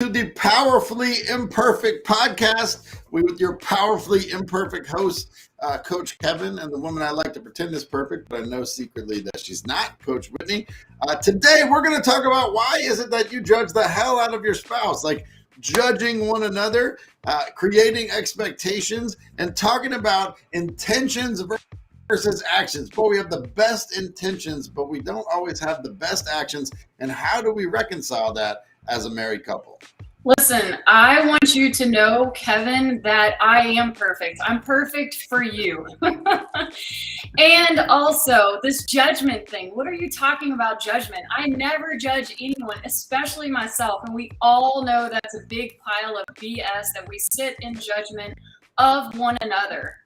to the Powerfully Imperfect podcast with your powerfully imperfect host, Coach Kevin, and the woman I like to pretend is perfect, but I know secretly that she's not, Coach Whitney. Today, we're going to talk about why is it that you judge the hell out of your spouse, like judging one another, creating expectations, and talking about intentions versus actions. Boy, we have the best intentions, but we don't always have the best actions. And how do we reconcile that as a married couple? Listen, I want you to know, Kevin, that I am perfect. I'm perfect for you. And also, this judgment thing. What are you talking about, judgment? I never judge anyone, especially myself. And we all know that's a big pile of BS that we sit in judgment of one another.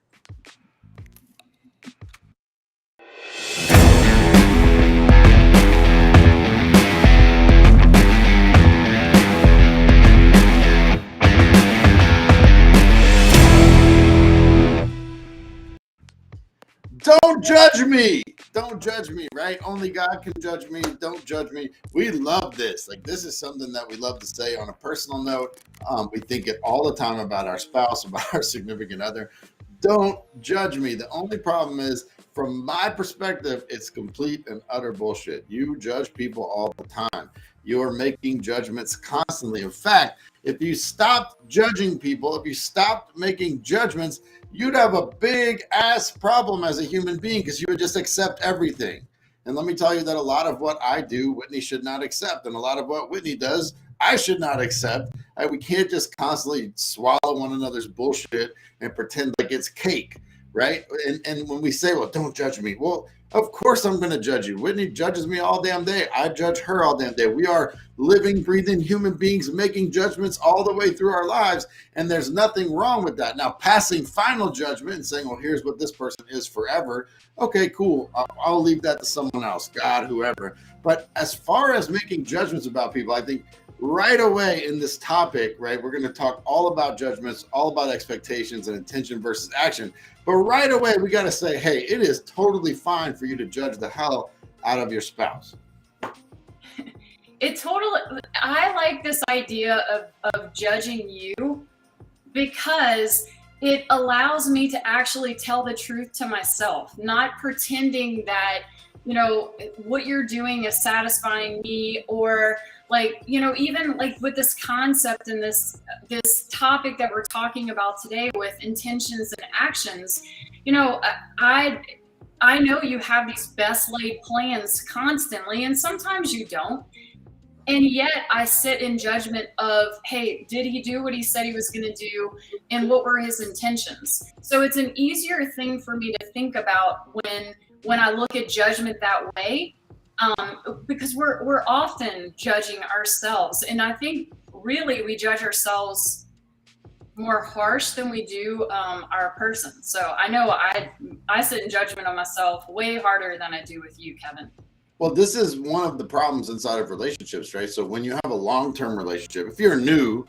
Don't judge me. Don't judge me, right? Only God can judge me. Don't judge me. We love this. Like, this is something that we love to say on a personal note. We think it all the time about our spouse, about our significant other. Don't judge me. The only problem is, from my perspective, it's complete and utter bullshit. You judge people all the time. You're making judgments constantly. In fact, if you stopped judging people, if you stopped making judgments, you'd have a big ass problem as a human being because you would just accept everything. And let me tell you that a lot of what I do, Whitney should not accept. And a lot of what Whitney does, I should not accept. We can't just constantly swallow one another's bullshit and pretend like it's cake, right? And when we say, well, don't judge me. Well, of course I'm going to judge you. Whitney judges me all damn day. I judge her all damn day. We are living, breathing human beings making judgments all the way through our lives, and there's nothing wrong with that. Now, passing final judgment and saying, well, here's what this person is forever. Okay, cool. I'll leave that to someone else, God, whoever. But as far as making judgments about people, I think right away in this topic, right, we're going to talk all about judgments, all about expectations and intention versus action. But right away, we got to say, hey, it is totally fine for you to judge the hell out of your spouse. I like this idea of judging you because it allows me to actually tell the truth to myself, not pretending that, you know, what you're doing is satisfying me, or like, you know, even like with this concept and this topic that we're talking about today with intentions and actions, you know, I know you have these best laid plans constantly, and sometimes you don't. And yet I sit in judgment of, hey, did he do what he said he was going to do? And what were his intentions? So it's an easier thing for me to think about when I look at judgment that way, because we're often judging ourselves. And I think really we judge ourselves more harsh than we do our person. So I know I sit in judgment on myself way harder than I do with you, Kevin. Well, this is one of the problems inside of relationships, right? So when you have a long-term relationship, if you're new,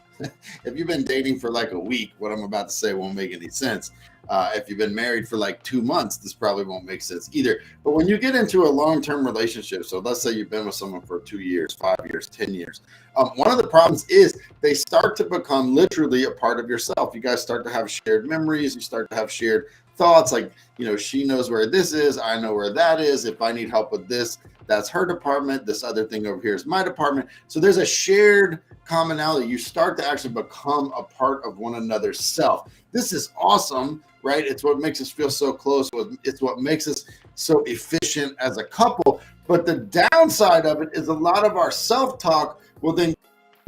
if you've been dating for like a week, what I'm about to say won't make any sense. If you've been married for like 2 months, this probably won't make sense either. But when you get into a long-term relationship, so let's say you've been with someone for 2 years, 5 years, 10 years, one of the problems is they start to become literally a part of yourself. You guys start to have shared memories. You start to have shared thoughts, like, you know, she knows where this is, I know where that is. If I need help with this, that's her department. This other thing over here is my department. So there's a shared commonality. You start to actually become a part of one another's self. This is awesome, right? It's what makes us feel so close. It's what makes us so efficient as a couple. But the downside of it is a lot of our self-talk will then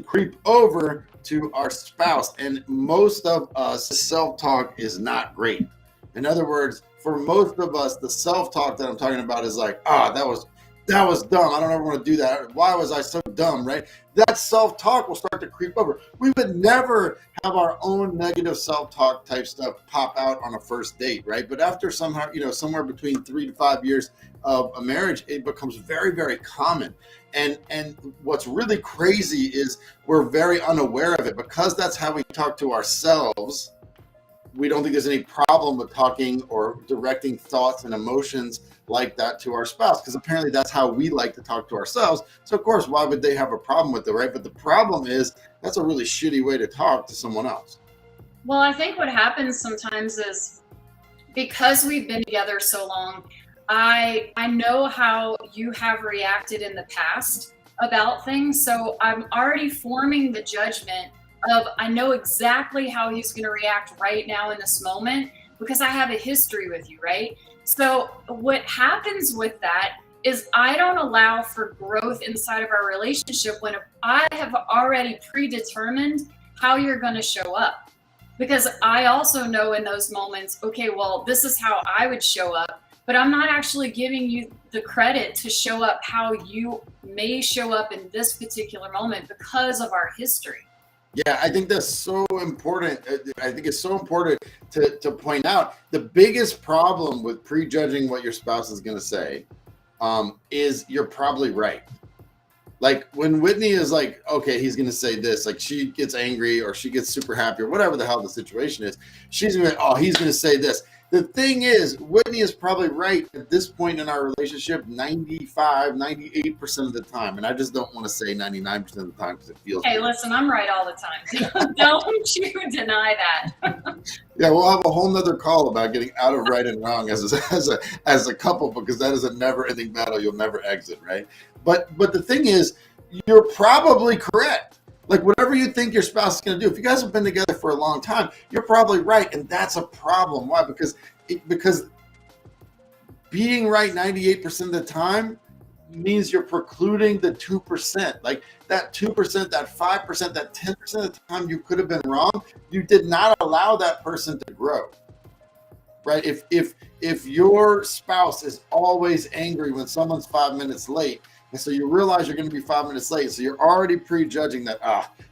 creep over to our spouse. And most of us, self-talk is not great. In other words, for most of us, the self-talk that I'm talking about is like, that was dumb. I don't ever want to do that. Why was I so dumb, right? That self-talk will start to creep over. We would never have our own negative self-talk type stuff pop out on a first date, right? But after somehow, you know, somewhere between 3 to 5 years of a marriage, it becomes very, very common. And what's really crazy is we're very unaware of it because that's how we talk to ourselves. we don't think there's any problem with talking or directing thoughts and emotions like that to our spouse, because apparently that's how we like to talk to ourselves. So of course, why would they have a problem with it, right? But the problem is that's a really shitty way to talk to someone else. Well, I think what happens sometimes is because we've been together so long, I know how you have reacted in the past about things. So I'm already forming the judgment of I know exactly how he's going to react right now in this moment because I have a history with you, right? So what happens with that is I don't allow for growth inside of our relationship when I have already predetermined how you're going to show up. Because I also know in those moments, okay, well, this is how I would show up, but I'm not actually giving you the credit to show up how you may show up in this particular moment because of our history. Yeah, I think that's so important. I think it's so important to point out the biggest problem with prejudging what your spouse is going to say is you're probably right. Like when Whitney is like, okay, he's going to say this, like she gets angry or she gets super happy or whatever the hell the situation is. She's going to, oh, he's going to say this. The thing is, Whitney is probably right at this point in our relationship 95, 98% of the time. And I just don't want to say 99% of the time because it feels Hey, good. listen, I'm right all the time. Don't you deny that. Yeah, we'll have a whole nother call about getting out of right and wrong as a couple, because that is a never-ending battle you'll never exit, right? But the thing is, you're probably correct. Like whatever you think your spouse is going to do, if you guys have been together for a long time, you're probably right, and that's a problem. Why? Because being right 98% of the time means you're precluding the 2%. Like that 2%, that 5%, that 10% of the time you could have been wrong, you did not allow that person to grow. Right? If your spouse is always angry when someone's 5 minutes late, and so you realize you're going to be 5 minutes late, so you're already prejudging that,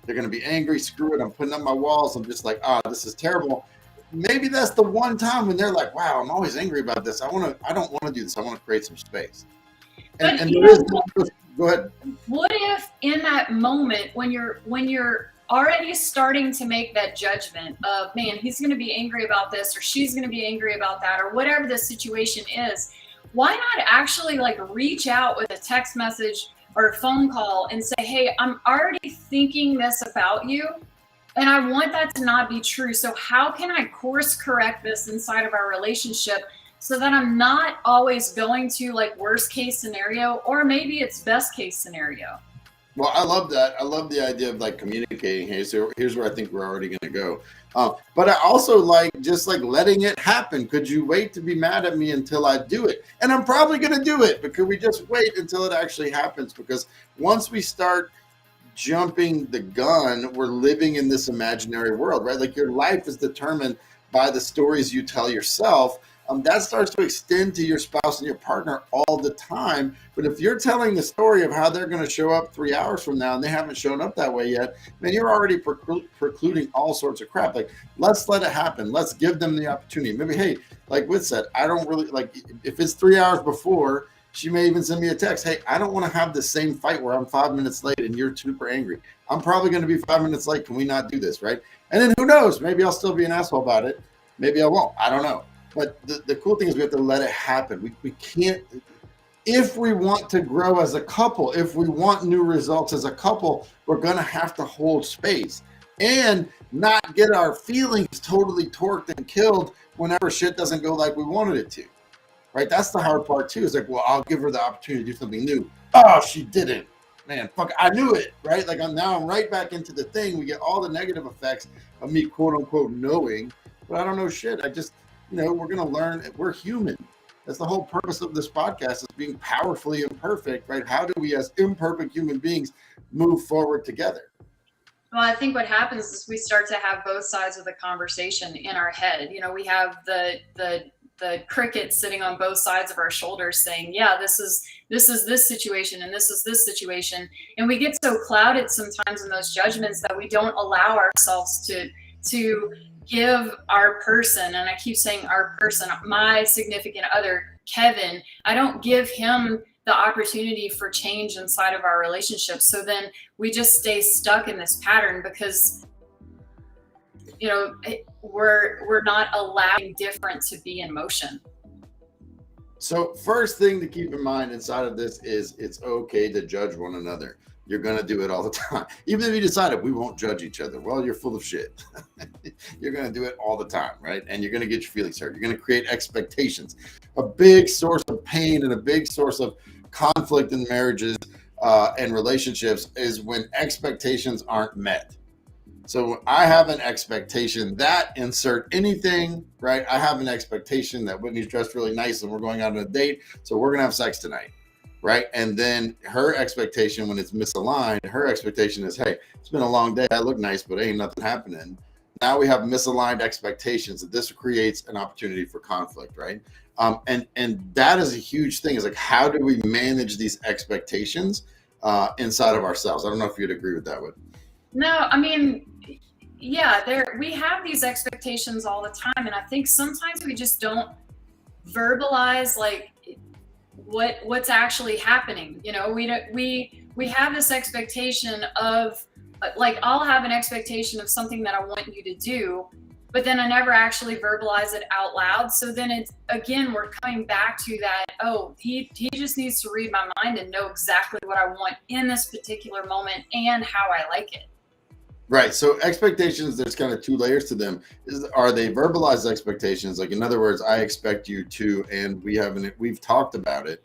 they're going to be angry, screw it, I'm putting up my walls, I'm just like, this is terrible. Maybe that's the one time when they're like, wow, I'm always angry about this. I don't want to do this. I want to create some space. And there is, go ahead. What if in that moment when you're already starting to make that judgment of, man, he's going to be angry about this or she's going to be angry about that or whatever the situation is, why not actually like reach out with a text message or a phone call and say, hey, I'm already thinking this about you and I want that to not be true. So how can I course correct this inside of our relationship so that I'm not always going to like worst case scenario, or maybe it's best case scenario? Well, I love that. I love the idea of like communicating. Hey, so here's where I think we're already going to go. But I also like just like letting it happen. Could you wait to be mad at me until I do it? And I'm probably going to do it, but could we just wait until it actually happens? Because once we start jumping the gun, we're living in this imaginary world, right? Like your life is determined by the stories you tell yourself. That starts to extend to your spouse and your partner all the time. But if you're telling the story of how they're going to show up 3 hours from now and they haven't shown up that way yet, man, you're already precluding all sorts of crap. Like, let's let it happen. Let's give them the opportunity. Maybe, hey, like Whit said, I don't really, like, if it's 3 hours before, she may even send me a text. Hey, I don't want to have the same fight where I'm 5 minutes late and you're super angry. I'm probably going to be 5 minutes late. Can we not do this, right? And then who knows? Maybe I'll still be an asshole about it. Maybe I won't. I don't know. But the cool thing is we have to let it happen. We can't, if we want to grow as a couple, if we want new results as a couple, we're going to have to hold space and not get our feelings totally torqued and killed whenever shit doesn't go like we wanted it to, right? That's the hard part too. It's like, well, I'll give her the opportunity to do something new. Oh, she didn't. Man, fuck, I knew it, right? Like I'm right back into the thing. We get all the negative effects of me, quote unquote, knowing, but I don't know shit. We're going to learn. We're human. That's the whole purpose of this podcast, is being powerfully imperfect, right? How do we as imperfect human beings move forward together? Well, I think what happens is we start to have both sides of the conversation in our head. We have the cricket sitting on both sides of our shoulders saying, yeah, this is this situation and this is this situation. And we get so clouded sometimes in those judgments that we don't allow ourselves to give our person, and I keep saying our person, my significant other, Kevin, I don't give him the opportunity for change inside of our relationship. So then we just stay stuck in this pattern because, we're not allowing different to be in motion. So first thing to keep in mind inside of this is it's okay to judge one another. You're going to do it all the time. Even if you decided we won't judge each other, well, you're full of shit. You're going to do it all the time, right? And you're going to get your feelings hurt. You're going to create expectations. A big source of pain and a big source of conflict in marriages and relationships is when expectations aren't met. So I have an expectation that insert anything, right? I have an expectation that Whitney's dressed really nice and we're going out on a date, so we're going to have sex tonight, right? And then her expectation, when it's misaligned, her expectation is, hey, it's been a long day. I look nice, but ain't nothing happening. Now we have misaligned expectations, and this creates an opportunity for conflict, right? And that is a huge thing. Is like, how do we manage these expectations inside of ourselves? I don't know if you'd agree with that, Whit. No, I mean, yeah, we have these expectations all the time, and I think sometimes we just don't verbalize like what's actually happening. We have this expectation of, like, I'll have an expectation of something that I want you to do, but then I never actually verbalize it out loud. So then it's, again, we're coming back to that, oh, he just needs to read my mind and know exactly what I want in this particular moment and how I like it. Right. So expectations, there's kind of two layers to them. Are they verbalized expectations? Like, in other words, I expect you to, and we've talked about it.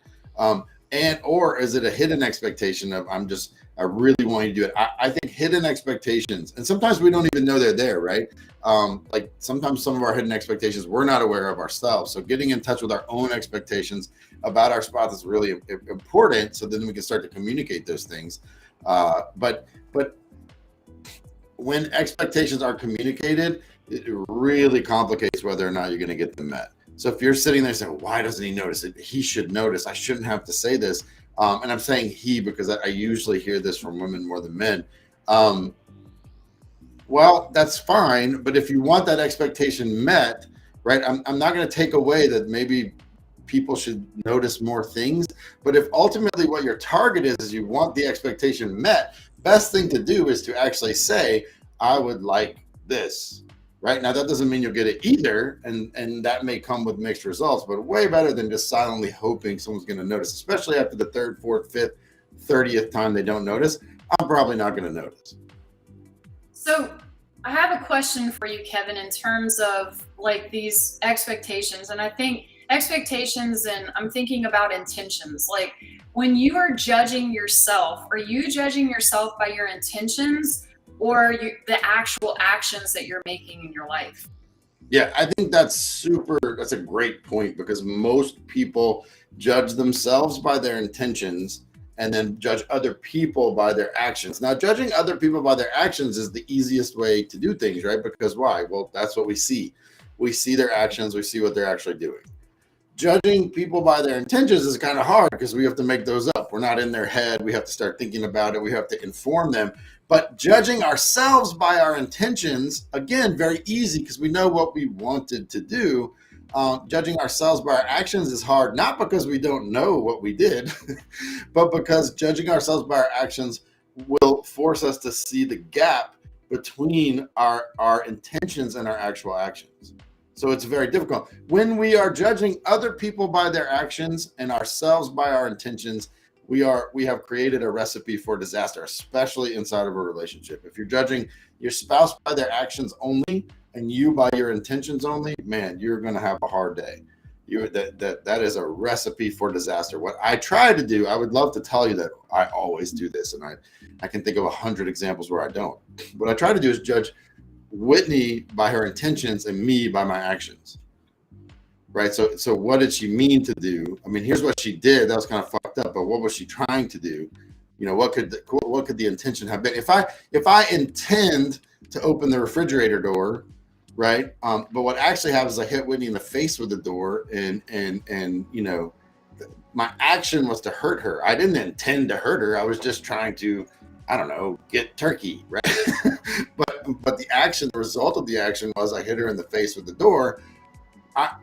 Or is it a hidden expectation of, I really want you to do it? I think hidden expectations, and sometimes we don't even know they're there, right? Like sometimes some of our hidden expectations, we're not aware of ourselves. So getting in touch with our own expectations about our spouse is really important. So then we can start to communicate those things. But when expectations are communicated, it really complicates whether or not you're going to get them met. So if you're sitting there saying, why doesn't he notice it? He should notice. I shouldn't have to say this. And I'm saying he because I usually hear this from women more than men. Well, that's fine. But if you want that expectation met, right, I'm not going to take away that maybe people should notice more things. But if ultimately what your target is you want the expectation met, best thing to do is to actually say, I would like this, right? Now, that doesn't mean you'll get it either, and that may come with mixed results, but way better than just silently hoping someone's going to notice, especially after the third, fourth, fifth, 30th time they don't notice. I'm probably not going to notice. So I have a question for you, Kevin, in terms of like these expectations. And I think expectations, and I'm thinking about intentions. Like, when you are judging yourself, are you judging yourself by your intentions or the actual actions that you're making in your life? Yeah, I think that's a great point, because most people judge themselves by their intentions and then judge other people by their actions. Now, judging other people by their actions is the easiest way to do things, right? Because why? Well, that's what we see. We see their actions, we see what they're actually doing. Judging people by their intentions is kind of hard because we have to make those up. We're not in their head. We have to start thinking about it. We have to inform them. But judging ourselves by our intentions, again, very easy because we know what we wanted to do. Judging ourselves by our actions is hard, not because we don't know what we did, but because judging ourselves by our actions will force us to see the gap between our intentions and our actual actions. So it's very difficult. When we are judging other people by their actions and ourselves by our intentions, we have created a recipe for disaster, especially inside of a relationship. If you're judging your spouse by their actions only and you by your intentions only, man, you're going to have a hard day. That is a recipe for disaster. What I try to do, I would love to tell you that I always do this, and I can think of 100 examples where I don't. What I try to do is judge Whitney by her intentions and me by my actions, right? So what did she mean to do? I mean, here's what she did. That was kind of fucked up, but what was she trying to do? What could the intention have been? If I intend to open the refrigerator door, right? But what actually happens is I hit Whitney in the face with the door, and my action was to hurt her. I didn't intend to hurt her. I was just trying to, I don't know, get turkey, right? But the result of the action was I hit her in the face with the door.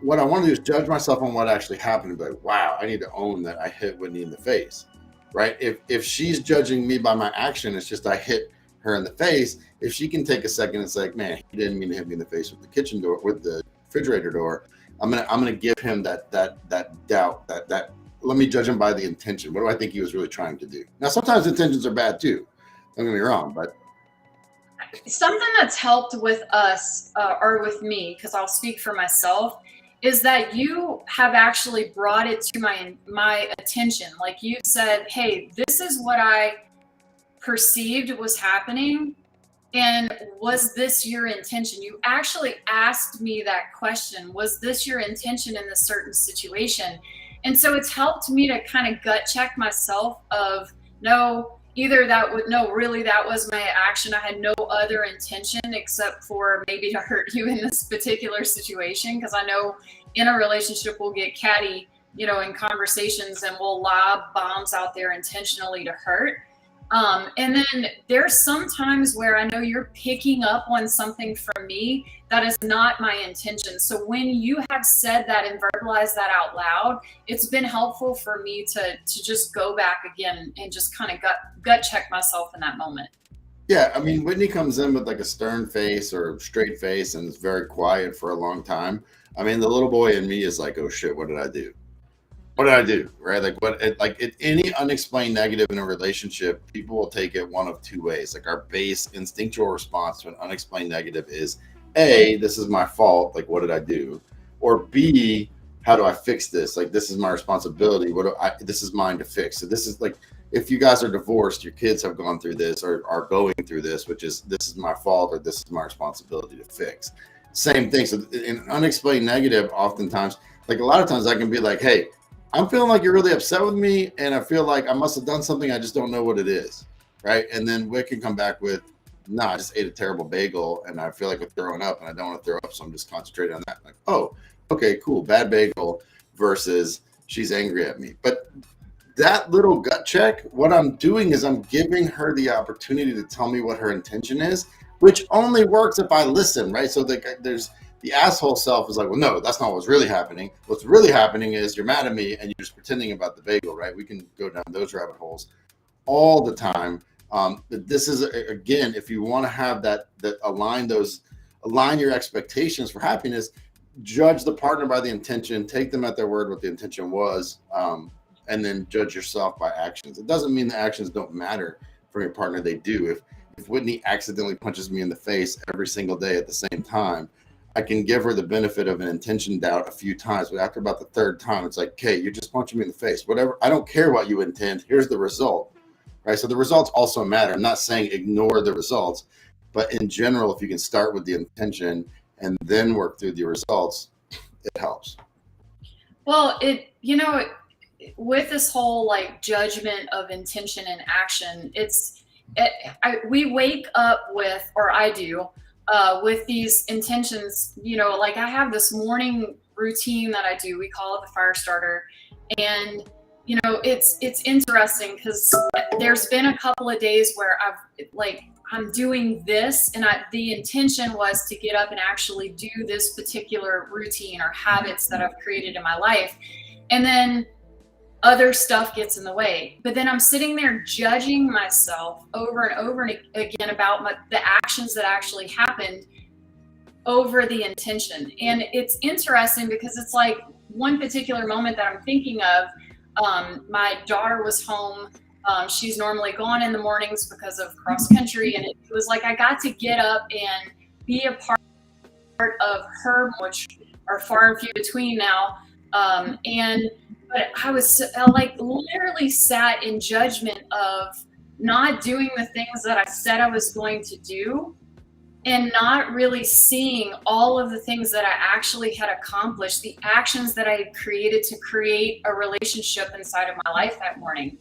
What I want to do is judge myself on what actually happened and be like, wow, I need to own that I hit Whitney in the face, right? If she's judging me by my action, it's just I hit her in the face, if she can take a second, it's like, man, he didn't mean to hit me in the face with the kitchen door, with the refrigerator door. I'm gonna give him that doubt, that let me judge him by the intention. What do I think he was really trying to do? Now, sometimes intentions are bad too. Don't get me wrong, but something that's helped with us or with me, because I'll speak for myself, is that you have actually brought it to my attention. Like you said, hey, this is what I perceived was happening, and was this your intention? You actually asked me that question. Was this your intention in this certain situation? And so it's helped me to kind of gut check myself of, no, either that would, no, really, that was my action. I had no other intention except for maybe to hurt you in this particular situation. Because I know in a relationship, we'll get catty, you know, in conversations, and we'll lob bombs out there intentionally to hurt. And then there's some times where I know you're picking up on something from me that is not my intention. So when you have said that and verbalized that out loud, it's been helpful for me to just go back again and just kind of gut check myself in that moment. yeah, I mean, Whitney comes in with like a stern face or straight face and is very quiet for a long time. I mean, the little boy in me is like, oh shit, what did I do? What did I do? Right? Any unexplained negative in a relationship, people will take it one of two ways. Like our base instinctual response to an unexplained negative is A, this is my fault. Like, what did I do? Or B, how do I fix this? Like, this is my responsibility. This is mine to fix. So this is like, if you guys are divorced, your kids have gone through this or are going through this, which is, this is my fault or this is my responsibility to fix. Same thing. So in unexplained negative, oftentimes, like a lot of times I can be like, hey, I'm feeling like you're really upset with me, and I feel like I must have done something. I just don't know what it is, right? And then Wick can come back with, nah, I just ate a terrible bagel, and I feel like I'm throwing up, and I don't want to throw up, so I'm just concentrating on that. Like, oh, okay, cool, bad bagel versus she's angry at me. But that little gut check, what I'm doing is I'm giving her the opportunity to tell me what her intention is, which only works if I listen, right? So there's the asshole self is like, well, no, that's not what's really happening. What's really happening is you're mad at me and you're just pretending about the bagel, right? We can go down those rabbit holes all the time. But this is, again, if you want to have that align your expectations for happiness, judge the partner by the intention, take them at their word what the intention was, and then judge yourself by actions. It doesn't mean the actions don't matter for your partner. They do. If Whitney accidentally punches me in the face every single day at the same time, I can give her the benefit of an intention doubt a few times, but after about the third time, it's like, okay, you're just punching me in the face. Whatever, I don't care what you intend. Here's the result, right? So the results also matter. I'm not saying ignore the results, but in general, if you can start with the intention and then work through the results, it helps. Well, with this whole like judgment of intention and action, we wake up with, or I do, with these intentions, like I have this morning routine that I do. We call it the fire starter. And, it's interesting because there's been a couple of days where I'm doing this, and the intention was to get up and actually do this particular routine or habits that I've created in my life. And then other stuff gets in the way. But then I'm sitting there judging myself over and over again about the actions that actually happened over the intention. And it's interesting because it's like one particular moment that I'm thinking of, my daughter was home. She's normally gone in the mornings because of cross country. And it was like, I got to get up and be a part of her, which are far and few between now. But I was literally sat in judgment of not doing the things that I said I was going to do, and not really seeing all of the things that I actually had accomplished, the actions that I had created to create a relationship inside of my life that morning.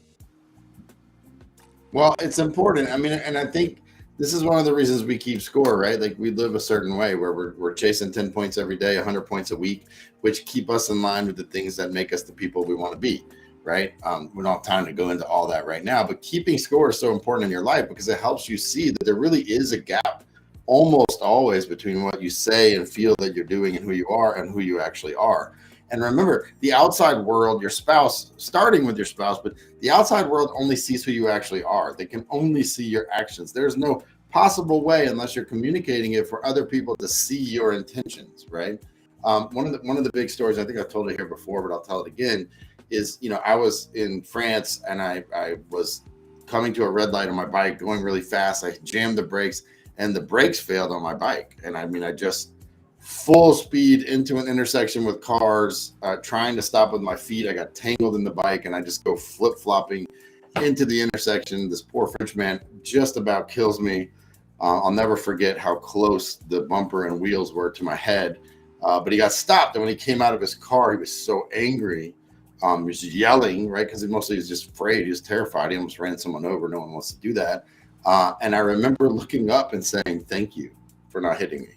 Well, it's important. I mean, and I think this is one of the reasons we keep score, right? Like we live a certain way where we're chasing 10 points every day, 100 points a week, which keep us in line with the things that make us the people we want to be, right? We don't have time to go into all that right now, but keeping score is so important in your life because it helps you see that there really is a gap almost always between what you say and feel that you're doing and who you are and who you actually are. And remember, the outside world, your spouse, starting with your spouse, but the outside world only sees who you actually are. They can only see your actions. There's no possible way unless you're communicating it for other people to see your intentions, right? One of the big stories, I think I've told it here before, but I'll tell it again, is, I was in France and I was coming to a red light on my bike, going really fast. I jammed the brakes and the brakes failed on my bike. And I just full speed into an intersection with cars, trying to stop with my feet. I got tangled in the bike and I just go flip-flopping into the intersection. This poor French man just about kills me. I'll never forget how close the bumper and wheels were to my head. But he got stopped. And when he came out of his car, he was so angry. He was yelling, right? Because mostly he was just afraid. He was terrified. He almost ran someone over. No one wants to do that. And I remember looking up and saying, thank you for not hitting me.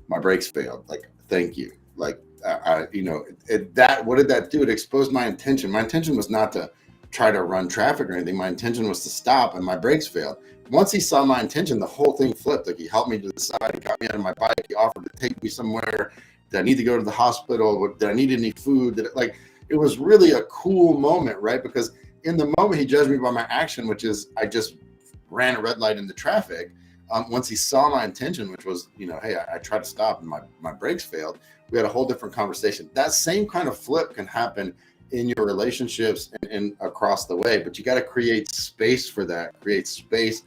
My brakes failed. Like, thank you. Like, what did that do? It exposed my intention. My intention was not to try to run traffic or anything. My intention was to stop, and my brakes failed. Once he saw my intention, the whole thing flipped. Like, he helped me to the side. He got me out of my bike. He offered to take me somewhere. Did I need to go to the hospital? Did I need any food? It was really a cool moment, right? Because in the moment, he judged me by my action, which is I just ran a red light into traffic. Once he saw my intention, which was, hey, I tried to stop and my brakes failed, we had a whole different conversation. That same kind of flip can happen in your relationships and across the way, but you got to create space for that, create space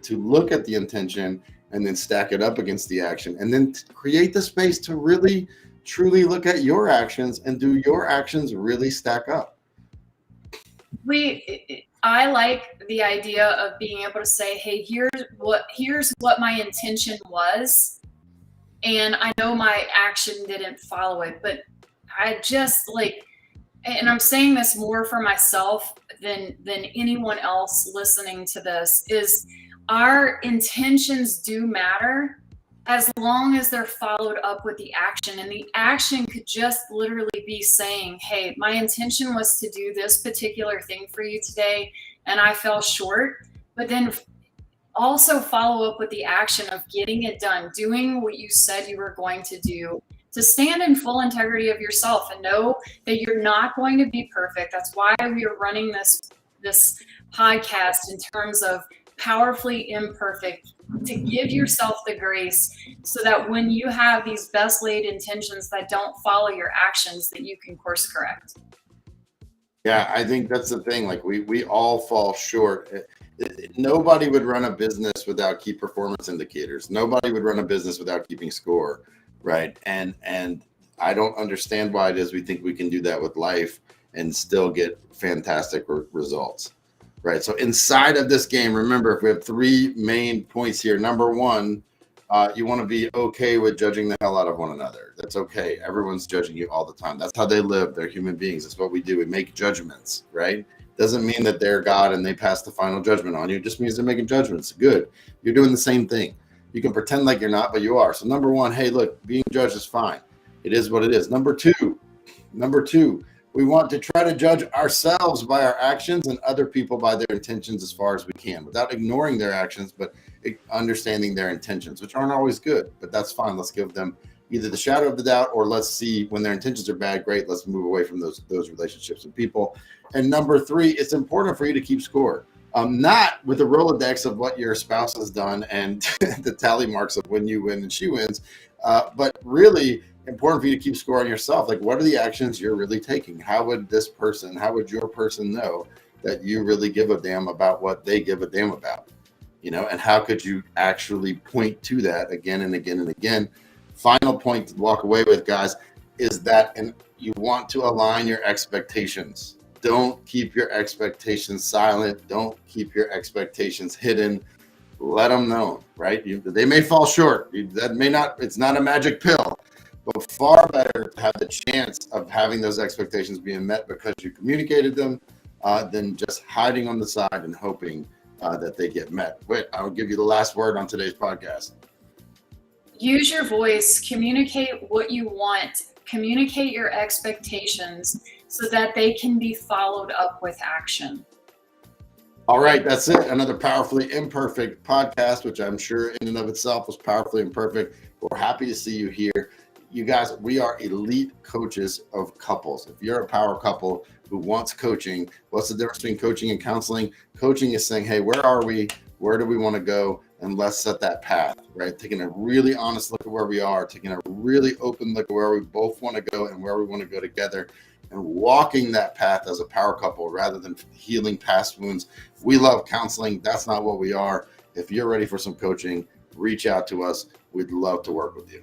to look at the intention and then stack it up against the action, and then create the space to really, truly look at your actions, and do your actions really stack up? I like the idea of being able to say, hey, here's what my intention was, and I know my action didn't follow it, but I just and I'm saying this more for myself than anyone else listening to this, is our intentions do matter as long as they're followed up with the action. And the action could just literally be saying, hey, my intention was to do this particular thing for you today, and I fell short. But then also follow up with the action of getting it done, doing what you said you were going to do, to stand in full integrity of yourself and know that you're not going to be perfect. That's why we are running this podcast in terms of powerfully imperfect, to give yourself the grace so that when you have these best laid intentions that don't follow your actions, that you can course correct. Yeah, I think that's the thing. Like, we all fall short. Nobody would run a business without key performance indicators. Nobody would run a business without keeping score, right? And I don't understand why it is we think we can do that with life and still get fantastic results, right? So inside of this game, remember, if we have three main points here. Number one, you want to be okay with judging the hell out of one another. That's okay. Everyone's judging you all the time. That's how they live. They're human beings. That's what we do. We make judgments, right? Doesn't mean that they're God and they pass the final judgment on you. It just means they're making judgments. Good. You're doing the same thing. You can pretend like you're not, but you are. So number one, hey, look, being judged is fine. It is what it is. Number two, we want to try to judge ourselves by our actions and other people by their intentions as far as we can, without ignoring their actions, but understanding their intentions, which aren't always good, but that's fine. Let's give them either the shadow of the doubt, or let's see when their intentions are bad. Great. Let's move away from those relationships and people. And number three, it's important for you to keep score. Not with a Rolodex of what your spouse has done and the tally marks of when you win and she wins, but really important for you to keep score on yourself. Like, what are the actions you're really taking? How would your person know that you really give a damn about what they give a damn about? And how could you actually point to that again and again and again? Final point to walk away with, guys, is that you want to align your expectations. Don't keep your expectations silent. Don't keep your expectations hidden. Let them know, right? They may fall short. It's not a magic pill, but far better to have the chance of having those expectations being met because you communicated them than just hiding on the side and hoping that they get met. Wait, I'll give you the last word on today's podcast. Use your voice, communicate what you want, communicate your expectations so that they can be followed up with action. All right, that's it. Another powerfully imperfect podcast, which I'm sure in and of itself was powerfully imperfect. We're happy to see you here. You guys, we are elite coaches of couples. If you're a power couple who wants coaching, what's the difference between coaching and counseling? Coaching is saying, hey, where are we? Where do we want to go? and let's set that path, right? Taking a really honest look at where we are, taking a really open look at where we both want to go and where we want to go together, and walking that path as a power couple rather than healing past wounds. We love counseling. That's not what we are. If you're ready for some coaching, reach out to us. We'd love to work with you.